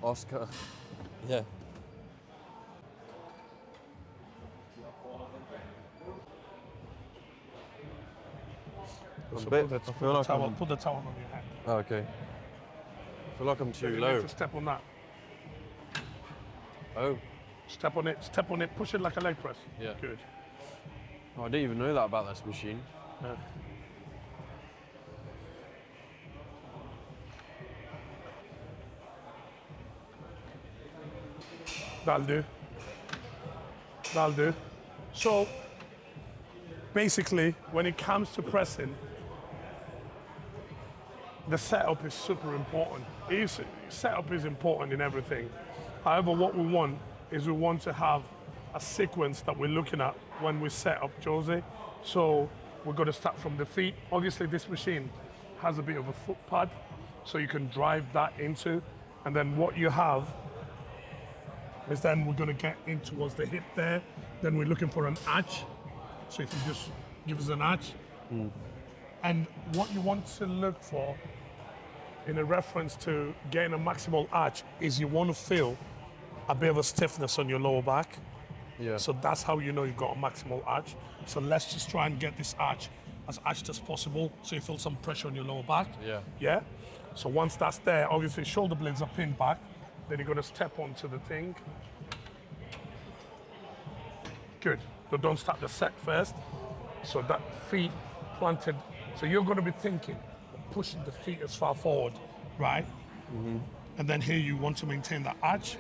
Oscar. Yeah. So bit- put I the, feel like towel, I'm- put the towel on your head. Oh, okay. I feel like I'm too You low. need to step on that. Oh. Step on it, push it like a leg press. Yeah. Good. Oh, I didn't even know that about this machine. Yeah. That'll do. That'll do. So, basically, when it comes to pressing, the setup is super important. Setup is important in everything. However, what we want is we want to have a sequence that we're looking at when we set up José. So we're going to start from the feet. Obviously, this machine has a bit of a foot pad, so you can drive that into. And then what you have is then we're going to get in towards the hip there. Then we're looking for an arch. So if you just give us an arch. And what you want to look for in a reference to getting a maximal arch is you want to feel a bit of a stiffness on your lower back. Yeah. So that's how you know you've got a maximal arch. So let's just try and get this arch as arched as possible so you feel some pressure on your lower back. Yeah. Yeah? So once that's there, obviously shoulder blades are pinned back. Then you're going to step onto the thing. Good. So don't start the set first. So that feet planted. So you're going to be thinking of pushing the feet as far forward, right? Mm-hmm. And then here you want to maintain that arch.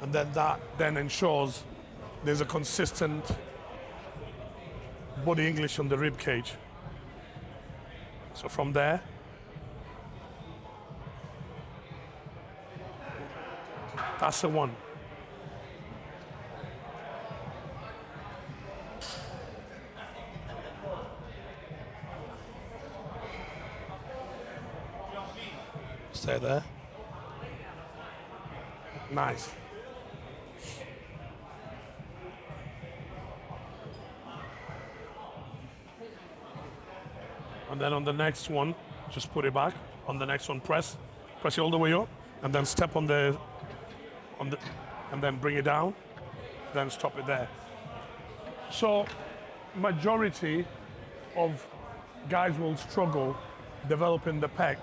And then that then ensures there's a consistent body English on the rib cage. So from there, that's the one. Stay there. Nice. And then on the next one, just put it back. On the next one, press it all the way up, and then step on the, and then bring it down, then stop it there. So, majority of guys will struggle developing the pec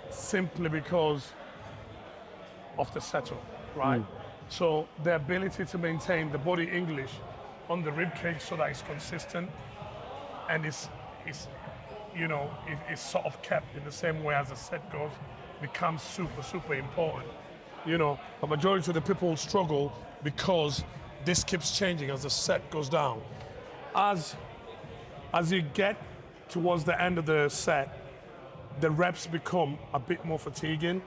simply because of the setup, right? So the ability to maintain the body English on the rib cage so that it's consistent and it's sort of kept in the same way as the set goes becomes super important. You know, a majority of the people struggle because this keeps changing as the set goes down. As you get towards the end of the set, the reps become a bit more fatiguing,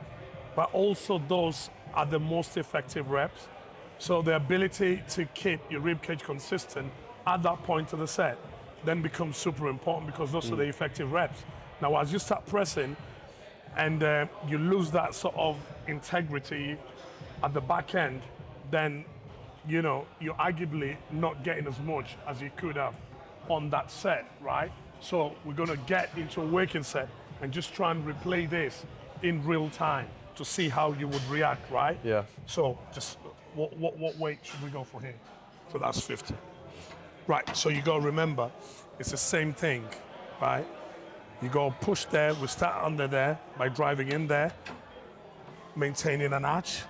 but also those are the most effective reps. So the ability to keep your rib cage consistent at that point of the set then becomes super important because those are the effective reps. Now, as you start pressing and you lose that sort of integrity at the back end, then you're arguably not getting as much as you could have on that set, right? So we're gonna get into a working set and just try and replay this in real time to see how you would react, right? Yeah. So just what weight should we go for here? So that's 50. Right, so you gotta remember, it's the same thing, right? You go push there, we start under there by driving in there, maintaining an arch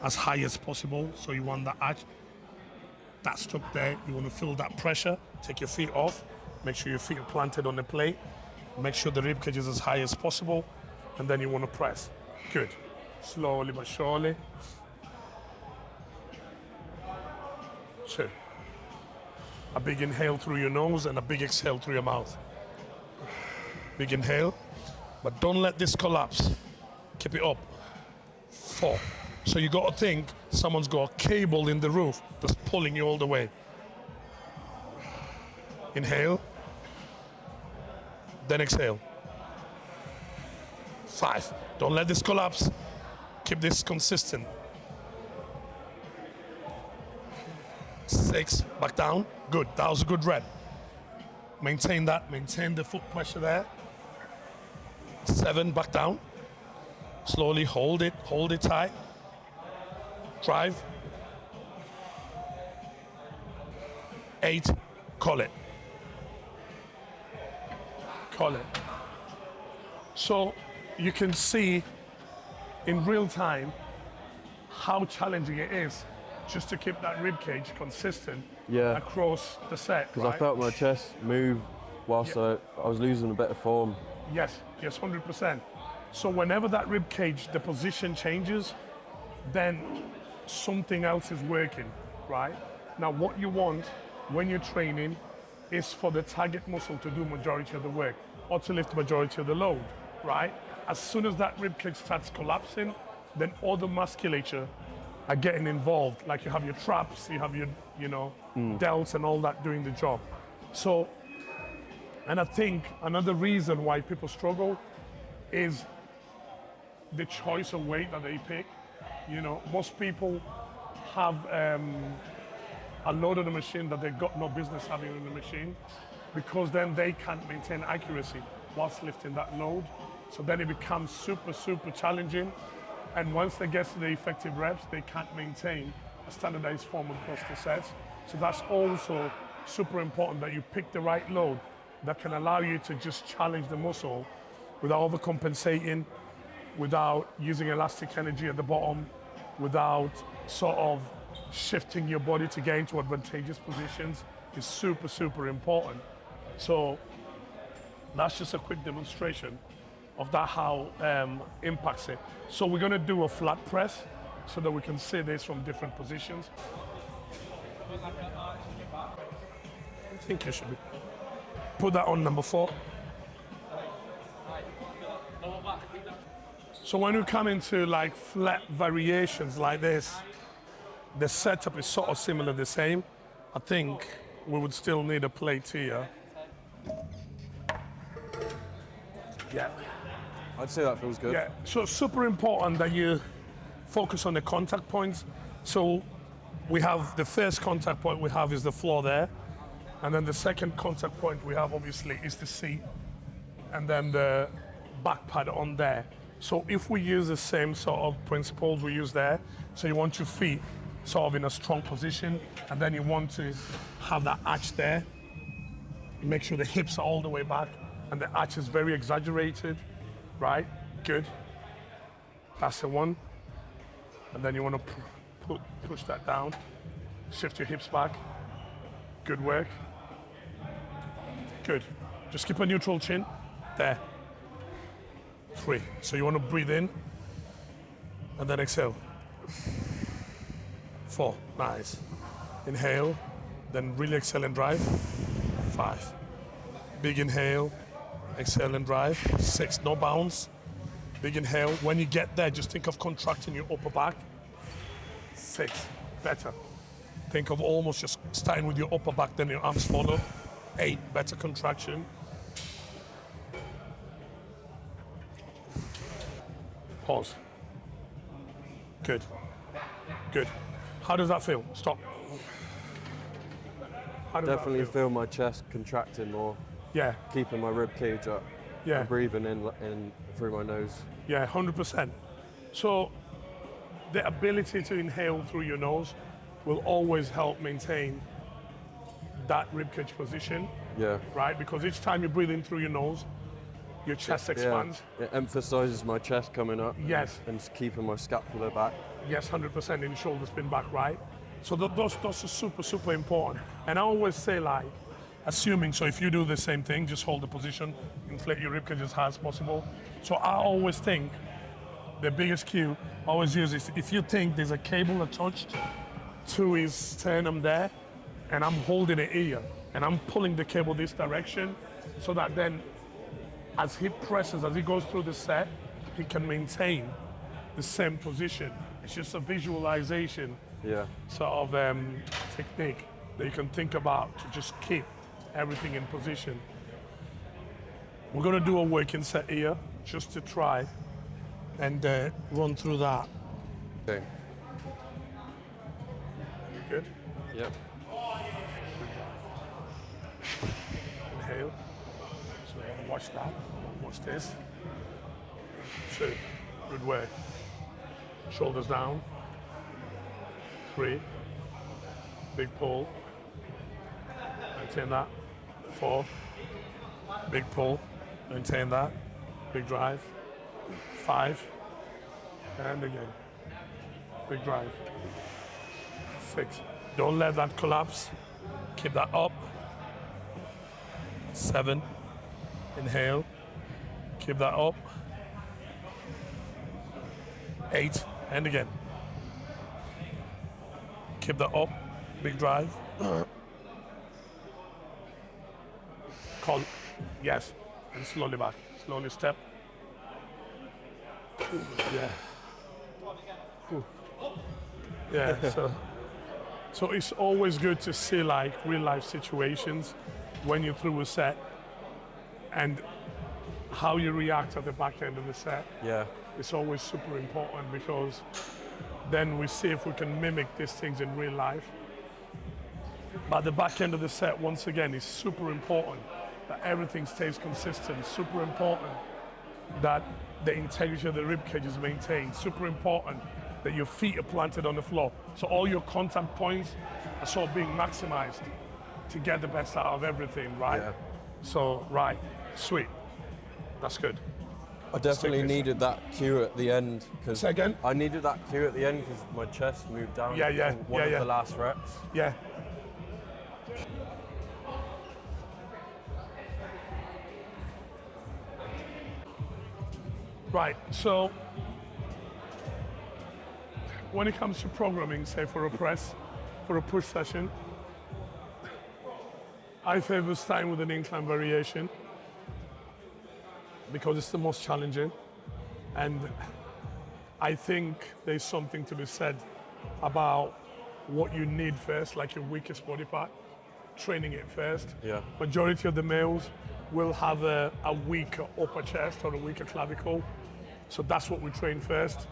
as high as possible. So you want the arch that's stuck there. You want to feel that pressure. Take your feet off. Make sure your feet are planted on the plate. Make sure the rib cage is as high as possible. And then you want to press. Good. Slowly but surely. 2. A big inhale through your nose and a big exhale through your mouth. Big inhale. But don't let this collapse. Keep it up. 4. So you got to think someone's got a cable in the roof that's pulling you all the way. Inhale. Then exhale. 5. Don't let this collapse. Keep this consistent. 6. Back down. Good. That was a good rep. Maintain that. Maintain the foot pressure there. 7. Back down. Slowly hold it tight. Drive. 8, call it. Call it. So you can see in real time how challenging it is just to keep that rib cage consistent Yeah. across the set. Because I felt my chest move whilst I was losing a bit of form. Yes, 100%. So whenever that rib cage, the position changes, then something else is working, right? Now what you want when you're training is for the target muscle to do majority of the work or to lift majority of the load, right? As soon as that rib cage starts collapsing, then all the musculature are getting involved. Like you have your traps, you have your, delts and all that doing the job. So, and I think another reason why people struggle is the choice of weight that they pick. Most people have a load on the machine that they've got no business having on the machine, because then they can't maintain accuracy whilst lifting that load. So then it becomes super, super challenging. And once they get to the effective reps, they can't maintain a standardized form across the sets. So that's also super important that you pick the right load that can allow you to just challenge the muscle without overcompensating, without using elastic energy at the bottom, without sort of shifting your body to get into advantageous positions is super, super important. So that's just a quick demonstration of that, how impacts it. So we're gonna do a flat press so that we can see this from different positions. I think you should be. Put that on number 4. So when we come into like flat variations like this, the setup is sort of similar, the same. I think we would still need a plate here. Yeah. I'd say that feels good. Yeah, so it's super important that you focus on the contact points. So we have the first contact point we have is the floor there. And then the second contact point we have obviously is the seat. And then the back pad on there. So if we use the same sort of principles we use there, so you want your feet sort of in a strong position, and then you want to have that arch there. You make sure the hips are all the way back and the arch is very exaggerated, right? Good. That's the one. And then you want to push that down, shift your hips back. Good work. Good. Just keep a neutral chin. There. 3. So you want to breathe in and then exhale. 4. Nice. Inhale, then really exhale and drive. 5. Big inhale, exhale and drive. 6. No bounce. Big inhale. When you get there, just think of contracting your upper back. 6. Better. Think of almost just starting with your upper back, then your arms follow. 8. Better contraction. Pause. Good. Good. How does that feel? Stop. How does Definitely that feel? feel my chest contracting more, Yeah. keeping my rib cage up. Yeah. And breathing in through my nose. Yeah, 100%. So the ability to inhale through your nose will always help maintain that ribcage position, Yeah. right? Because each time you breathe in through your nose, your chest expands. Yeah. It emphasizes my chest coming up. Yes. And keeping my scapula back. Yes, 100% in shoulder spin back, right? So those are super, super important. And I always say, like, assuming, so if you do the same thing, just hold the position, inflate your ribcage as high as possible. So I always think the biggest cue I always use is if you think there's a cable attached to his sternum there, and I'm holding it here, and I'm pulling the cable this direction, so that then as he presses, as he goes through the set, he can maintain the same position. It's just a visualization sort of technique that you can think about to just keep everything in position. We're gonna do a working set here, just to try and run through that. Okay. Good? Yep. Inhale. So watch that, watch this. 2, Good work. Shoulders down. 3. Big pull. Maintain that. 4. Big pull. Maintain that. Big drive. 5. And again. Big drive. 6. Don't let that collapse. Keep that up. 7. Inhale. Keep that up. 8. And again. Keep that up. Big drive. Call. Yes. And slowly back. Slowly step. Yeah. Yeah. So it's always good to see like real life situations when you're through a set and how you react at the back end of the set. Yeah. It's always super important because then we see if we can mimic these things in real life. But the back end of the set, once again, is super important that everything stays consistent, super important that the integrity of the rib cage is maintained, super important that your feet are planted on the floor. So all your contact points are sort of being maximized to get the best out of everything, right? Yeah. So, right, sweet, that's good. I definitely needed that cue at the end because Say again? I needed that cue at the end because my chest moved down. Yeah, yeah, for one yeah, of yeah. the last reps. Yeah. Right, so when it comes to programming, say for a press, for a push session, I favor starting with an incline variation because it's the most challenging. And I think there's something to be said about what you need first, like your weakest body part, training it first. Yeah. Majority of the males will have a weaker upper chest or a weaker clavicle. So that's what we train first.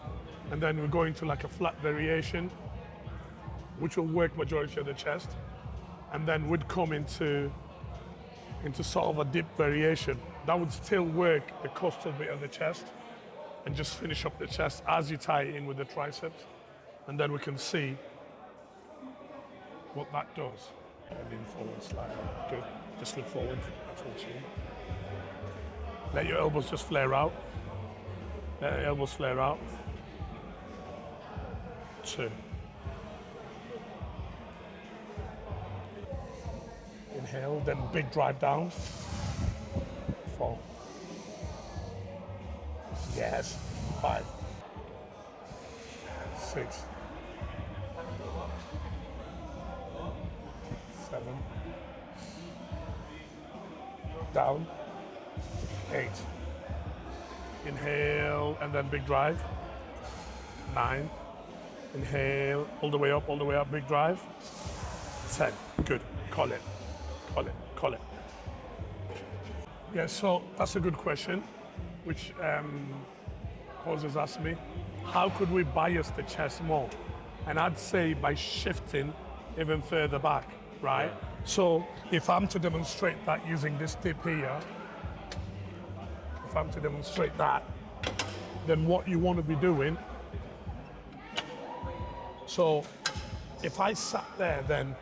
And then we go into like a flat variation, which will work majority of the chest. And then we'd come into sort of a dip variation. That would still work the coastal bit of the chest and just finish up the chest as you tie it in with the triceps. And then we can see what that does. Lean forward slightly. Good. Just look forward. Towards you. Let your elbows just flare out. Let your elbows flare out. 2. Inhale, then big drive down. 4. Yes. 5. 6. 7. Down. 8. Inhale, and then big drive. 9. Inhale, all the way up, big drive. 10. Good. Call it. Call it. Call it. Yeah, so that's a good question, which José's asked me. How could we bias the chest more? And I'd say by shifting even further back, right? Yeah. So if I'm to demonstrate that using this dip here, if I'm to demonstrate that, then what you want to be doing, so if I sat there, then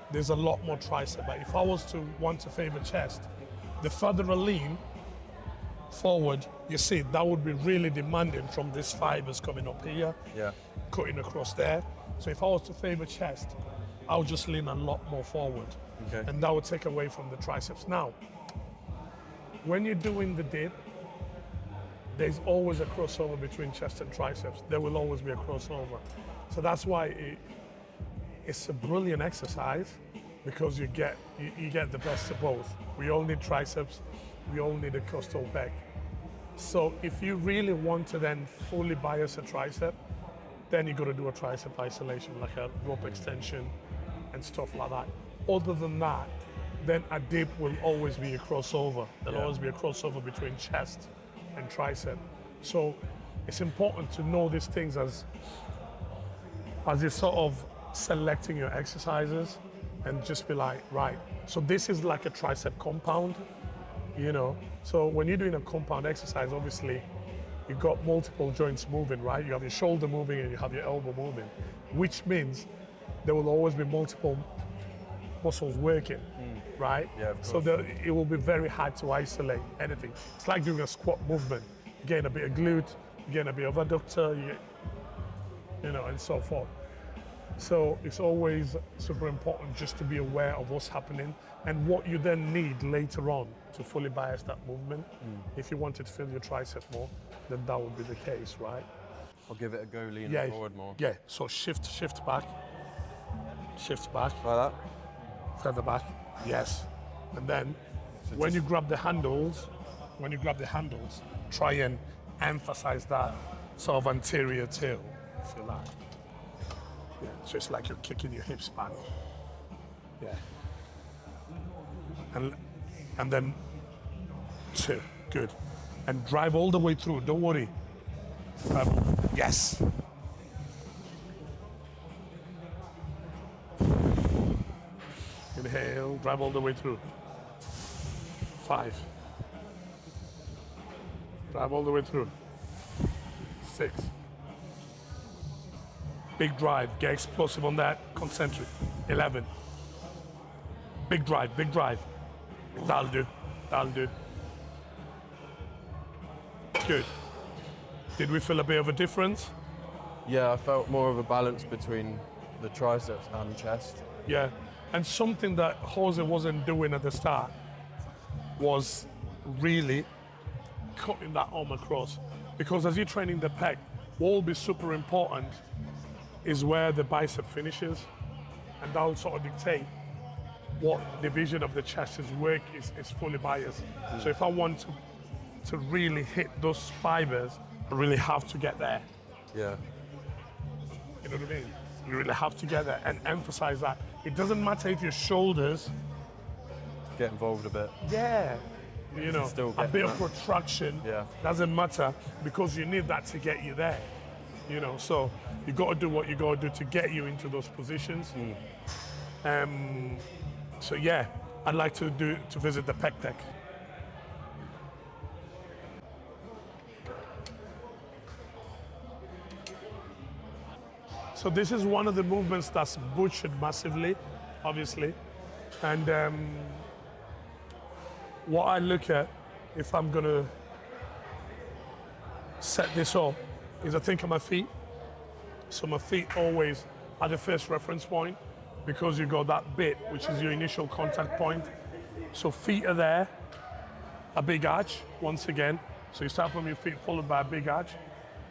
there's a lot more tricep. But if I was to want to favor chest, the further I lean forward, you see, that would be really demanding from these fibers coming up here, Yeah. cutting across there. So if I was to favor chest, I would just lean a lot more forward. Okay. And that would take away from the triceps. Now, when you're doing the dip, there's always a crossover between chest and triceps. There will always be a crossover. So that's why it's a brilliant exercise, because you get the best of both. We all need triceps, we all need a coastal pec. So if you really want to then fully bias a tricep, then you got to do a tricep isolation, like a rope extension and stuff like that. Other than that, then a dip will always be a crossover. There'll always be a crossover between chest and tricep. So it's important to know these things as you're sort of selecting your exercises, and just be like, right, so this is like a tricep compound, you know? So when you're doing a compound exercise, obviously you've got multiple joints moving, right? You have your shoulder moving and you have your elbow moving, which means there will always be multiple muscles working, right? Yeah, of so course. it will be very hard to isolate anything. It's like doing a squat movement. You gain a bit of glute, you gain a bit of adductor, and so forth. So it's always super important just to be aware of what's happening and what you then need later on to fully bias that movement. If you wanted to feel your tricep more, then that would be the case, right? I'll give it a go leaning forward more. Yeah, so shift back, Like that? further back, yes. And then when you grab the handles, try and emphasize that sort of anterior tail, if you like. Yeah, so it's like you're kicking your hips back. Yeah. And then 2, good. And drive all the way through, don't worry. Yes. Inhale, drive all the way through. 5. Drive all the way through. 6. Big drive, get explosive on that, concentric. 11. Big drive. That'll do. Good. Did we feel a bit of a difference? Yeah, I felt more of a balance between the triceps and chest. Yeah. And something that Jose wasn't doing at the start was really cutting that arm across. Because as you're training the pec, what will be super important is where the bicep finishes, and that will sort of dictate what division of the chest is fully biased. So if I want to really hit those fibers, I really have to get there. Yeah. You know what I mean? You really have to get there and emphasize that. It doesn't matter if your shoulders, Get involved a bit. yeah, Still a get bit that. of protraction, Yeah. doesn't matter because you need that to get you there. So you got to do what you got to do to get you into those positions. So yeah, I'd like to visit the pec deck. So this is one of the movements that's butchered massively, obviously. And what I look at if I'm gonna set this up is I think of my feet. So my feet always are the first reference point because you got that bit, which is your initial contact point. So feet are there, a big arch, once again. So you start from your feet followed by a big arch.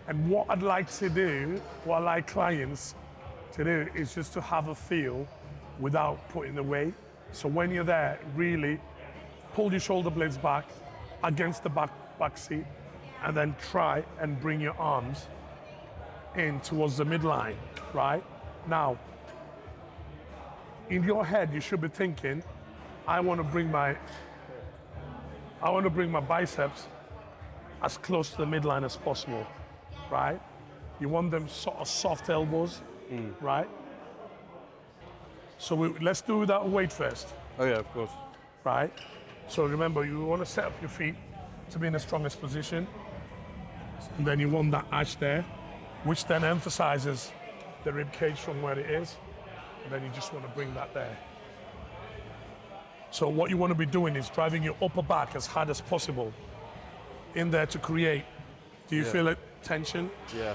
And what I'd like to do, what I like clients to do is just to have a feel without putting the weight. So when you're there, really pull your shoulder blades back against the back seat and then try and bring your arms in towards the midline, right? Now, in your head, you should be thinking, I want to bring my biceps as close to the midline as possible, right? You want them sort of soft elbows, right? So let's do that weight first, Oh yeah, of course. right? So remember, you want to set up your feet to be in the strongest position. And then you want that arch there, which then emphasizes the rib cage from where it is. And then you just want to bring that there. So what you want to be doing is driving your upper back as hard as possible in there to create. Do you feel it? Tension? Yeah.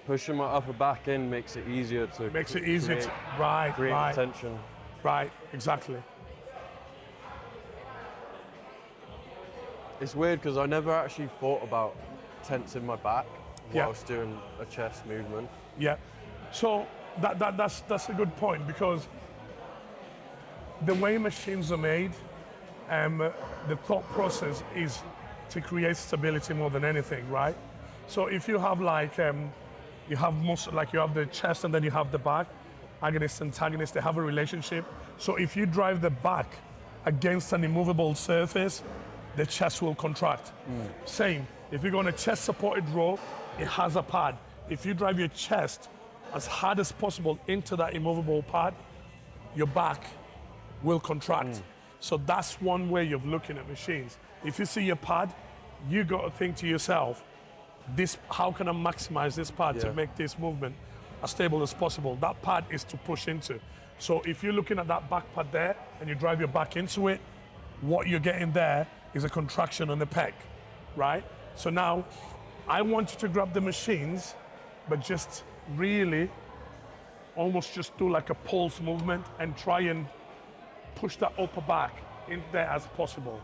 Pushing my upper back in makes it easier to Makes it easier to, right, create tension. right, exactly. It's weird because I never actually thought about tensing my back Yeah. whilst doing a chest movement. Yeah. So that's a good point because the way machines are made, the thought process is to create stability more than anything, right? So if you have you have the chest and then you have the back, agonist, antagonist, they have a relationship. So if you drive the back against an immovable surface, the chest will contract. Same, if you go on a chest supported row, it has a pad. If you drive your chest as hard as possible into that immovable pad, your back will contract. So that's one way of looking at machines. If you see your pad, you got to think to yourself, how can I maximize this pad to make this movement as stable as possible? That pad is to push into. So if you're looking at that back pad there and you drive your back into it, what you're getting there is a contraction on the pec, right? So now I want you to grab the machines, but just really almost just do like a pulse movement and try and push that upper back in there as possible.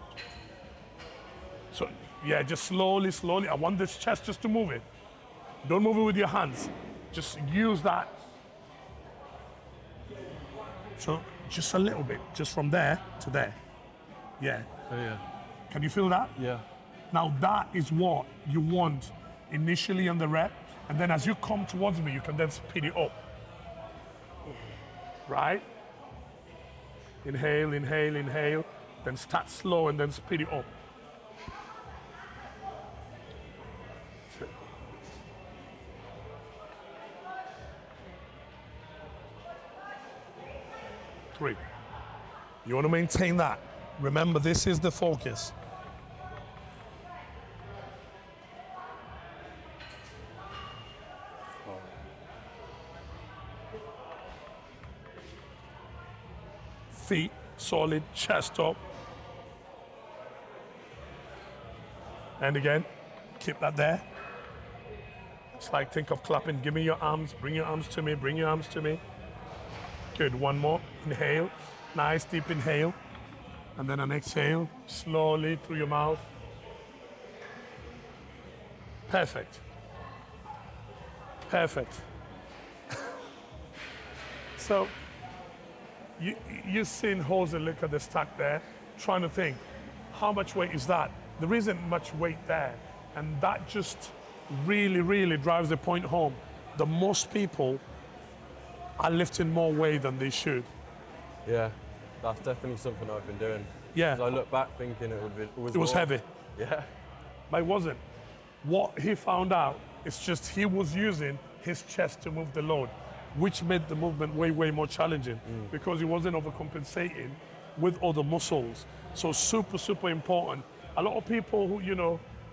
So yeah, just slowly, slowly. I want this chest just to move it. Don't move it with your hands. Just use that. So just a little bit, just from there to there. Yeah. Oh, yeah. Can you feel that? Yeah. Now that is what you want initially on the rep, and then as you come towards me, you can then speed it up. Right? Inhale, inhale, inhale, then start slow and then speed it up. Three. You want to maintain that. Remember, this is the focus. Feet solid, chest up. And again, keep that there. It's like, think of clapping. Give me your arms, bring your arms to me, bring your arms to me. Good, one more. Inhale, nice deep inhale. And then an exhale, slowly through your mouth. Perfect. Perfect. So, you've seen Jose look at the stack there, trying to think, how much weight is that? There isn't much weight there. And that just really, really drives the point home that most people are lifting more weight than they should. Yeah, that's definitely something I've been doing. Yeah. 'Cause I look back thinking it was more. heavy. Yeah. But it wasn't. What he found out is just he was using his chest to move the load, which made the movement way, way more challenging because he wasn't overcompensating with other muscles. So super, super important. A lot of people who,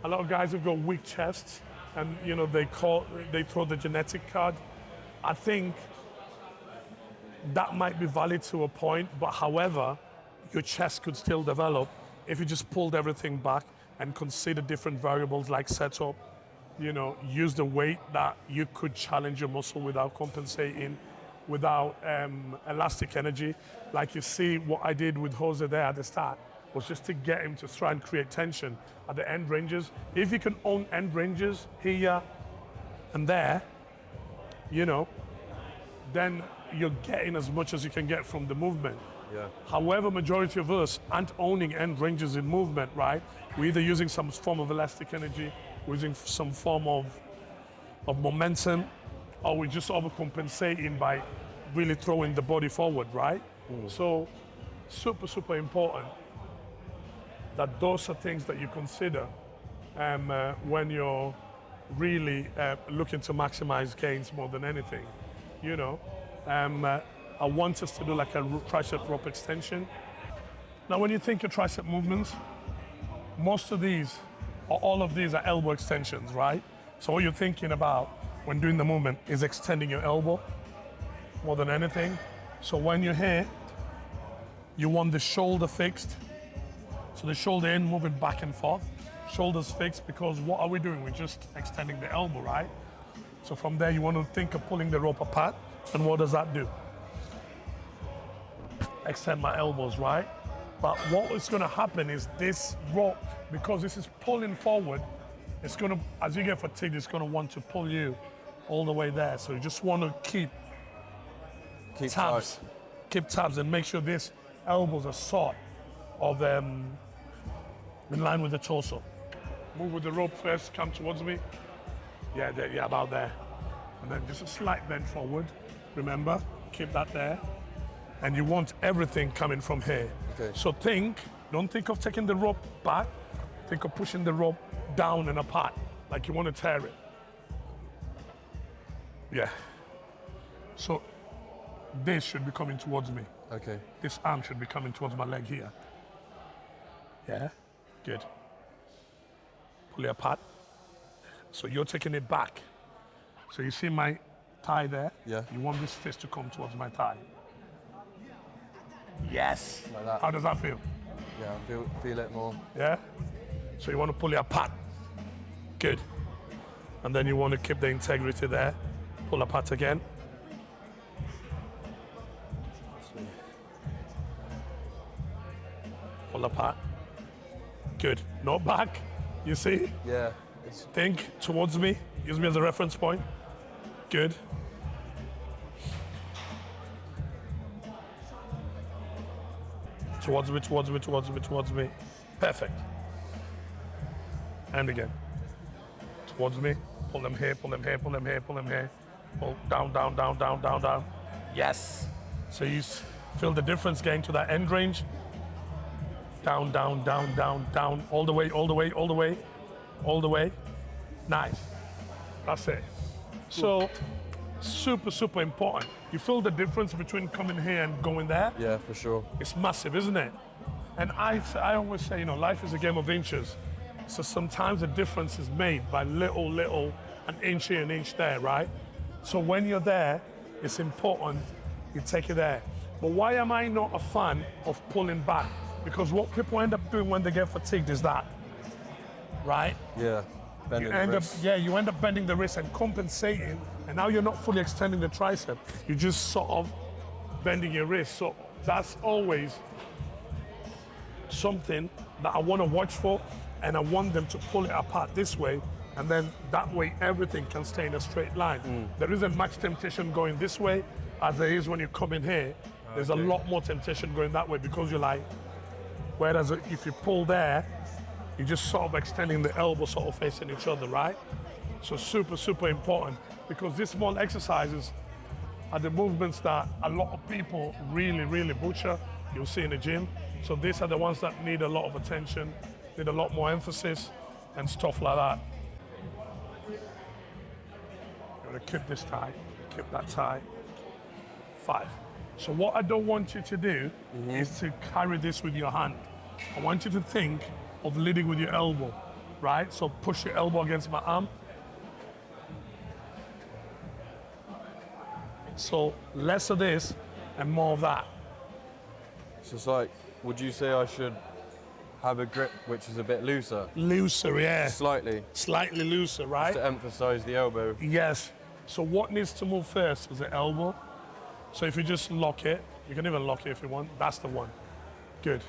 a lot of guys have got weak chests and, they throw the genetic card. I think that might be valid to a point, but however, your chest could still develop if you just pulled everything back and consider different variables like setup, use the weight that you could challenge your muscle without compensating, without elastic energy. Like you see what I did with Jose there at the start was just to get him to try and create tension at the end ranges. If you can own end ranges here and there, then you're getting as much as you can get from the movement. Yeah. However, majority of us aren't owning end ranges in movement, right? We're either using some form of elastic energy, we're using some form of momentum, or we're just overcompensating by really throwing the body forward, right? So super, super important that those are things that you consider when you're really looking to maximize gains more than anything, I want us to do like a tricep rope extension. Now, when you think of tricep movements, most of these, or all of these are elbow extensions, right? So what you're thinking about when doing the movement is extending your elbow more than anything. So when you're here, you want the shoulder fixed. So the shoulder in moving back and forth, shoulders fixed, because what are we doing? We're just extending the elbow, right? So from there, you want to think of pulling the rope apart. And what does that do? Extend my elbows, right? But what is going to happen is this rope, because this is pulling forward, it's going to, as you get fatigued, it's going to want to pull you all the way there. So you just want to keep tabs. Tight. Keep tabs and make sure these elbows are sort of in line with the torso. Move with the rope first, come towards me. Yeah, about there. And then just a slight bend forward. Remember, keep that there. And you want everything coming from here. Okay. So don't think of taking the rope back, think of pushing the rope down and apart, like you want to tear it. Yeah. So this should be coming towards me. Okay. This arm should be coming towards my leg here. Yeah, good. Pull it apart. So you're taking it back. So you see my thigh there? Yeah. You want this fist to come towards my thigh. Yes. Like that. How does that feel? Yeah, I feel it more. Yeah? So you want to pull it apart. Good. And then you want to keep the integrity there. Pull apart again. Pull apart. Good. Not back. You see? Yeah. Think towards me. Use me as a reference point. Good. Towards me, towards me, towards me, towards me. Perfect. And again. Towards me. Pull them here, pull them here, pull them here, pull them here. Pull down, down, down, down, down, down. Yes. So you feel the difference getting to that end range. Down, down, down, down, down. All the way, all the way, all the way, all the way. Nice. That's it. So, super, super important. You feel the difference between coming here and going there? Yeah, for sure. It's massive, isn't it? And I always say, you know, life is a game of inches. So sometimes the difference is made by little, an inch here, an inch there, right? So when you're there, it's important you take it there. But why am I not a fan of pulling back? Because what people end up doing when they get fatigued is that, right? Yeah. Bending the wrist. You end up bending the wrist and compensating, and now you're not fully extending the tricep. You're just sort of bending your wrist. So that's always something that I want to watch for, and I want them to pull it apart this way, and then that way everything can stay in a straight line. There isn't much temptation going this way as there is when you come in here. There's a lot more temptation going that way because you're like, whereas if you pull there, you're just sort of extending the elbow sort of facing each other, right? So super, super important because these small exercises are the movements that a lot of people really butcher. You'll see in the gym. So these are the ones that need a lot of attention, need a lot more emphasis and stuff like that. You're gonna keep this tie, keep that tie. 5. So what I don't want you to do is to carry this with your hand. I want you to think of leading with your elbow, right? So push your elbow against my arm. So less of this and more of that. So it's like, would you say I should have a grip which is a bit looser? Looser, yeah. Slightly. Slightly looser, right? To emphasize the elbow. Yes. So what needs to move first is the elbow. So if you just lock it, you can even lock it if you want. That's the one. Good.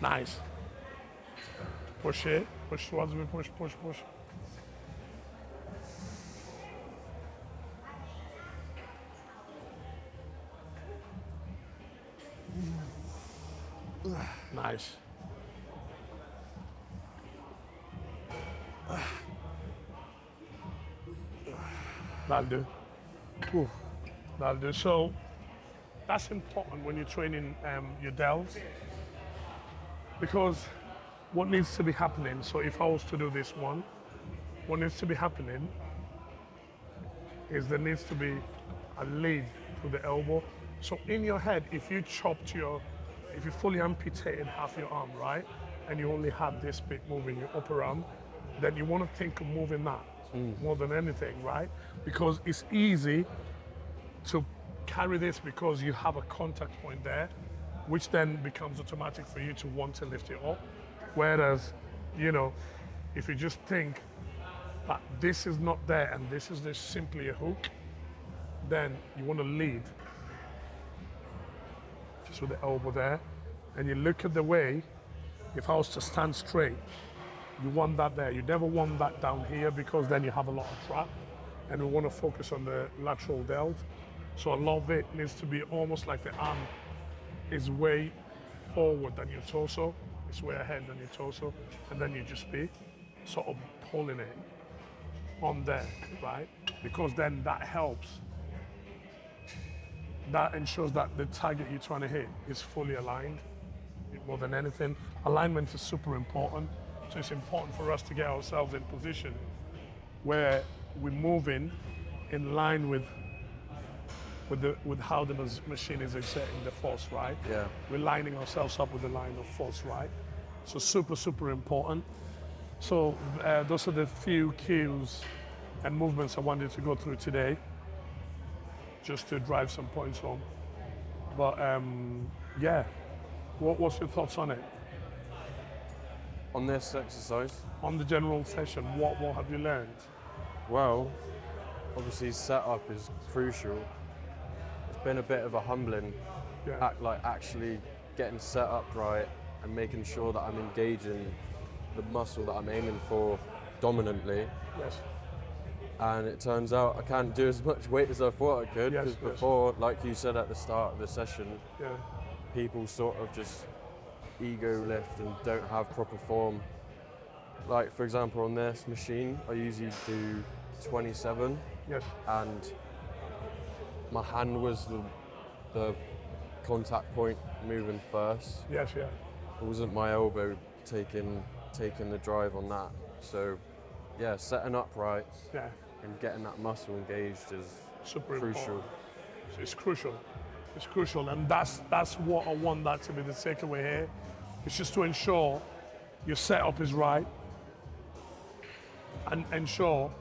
Nice. Push it. Push towards me. Push, push, push. Nice. That'll do. That'll do. So that's important when you're training your delts, because what needs to be happening, so if I was to do this one, what needs to be happening is there needs to be a lead to the elbow. So in your head, if you fully amputated half your arm, right, and you only had this bit moving, your upper arm, then you want to think of moving that more than anything, right? Because it's easy to carry this because you have a contact point there, which then becomes automatic for you to want to lift it up. Whereas, you know, if you just think that this is not there and this is just simply a hook, then you want to lead just with the elbow there. And you look at the way, if I was to stand straight, you want that there. You never want that down here because then you have a lot of trap. And we want to focus on the lateral delt. So a lot of it needs to be almost like the arm is way forward than your torso. It's way ahead than your torso. And then you just be sort of pulling it on there, right? Because then that helps that ensures that the target you're trying to hit is fully aligned. More than anything, alignment is super important. So it's important for us to get ourselves in position where we're moving in line with how the machine is exerting the force, right? Yeah. We're lining ourselves up with the line of force, right? So super important. So those are the few cues and movements I wanted to go through today, just to drive some points home. But yeah, what's your thoughts on it? On this exercise, On the general session, what have you learned? well, obviously setup is crucial. It's been a bit of a humbling, Yeah. like actually getting set up right and making sure that I'm engaging the muscle that I'm aiming for dominantly. Yes. And it turns out I can't do as much weight as I thought I could, Yes, because yes. before, like you said at the start of the session, Yeah. people sort of just ego lift and don't have proper form. Like for example, on this machine, I usually do 27, Yes. and my hand was the contact point moving first. Yes. Yeah. It wasn't my elbow taking the drive on that. So yeah, setting up right Yeah. and getting that muscle engaged is Super crucial. important. So it's crucial. It's crucial, and that's what I want that to be the takeaway here. It's just to ensure your setup is right and ensure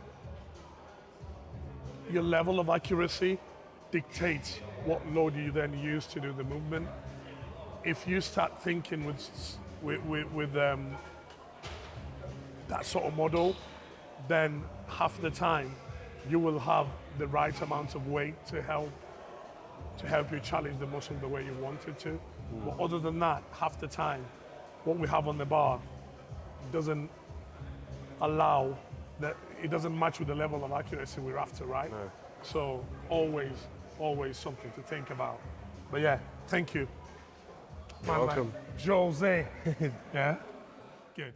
your level of accuracy dictates what load you then use to do the movement. If you start thinking with that sort of model, then half the time you will have the right amount of weight to help you challenge the muscle the way you want it to. But other than that, half the time, what we have on the bar doesn't allow that. It doesn't match with the level of accuracy we're after, right? No. So always something to think about. But yeah, thank you. You're welcome. Jose. Yeah. Good.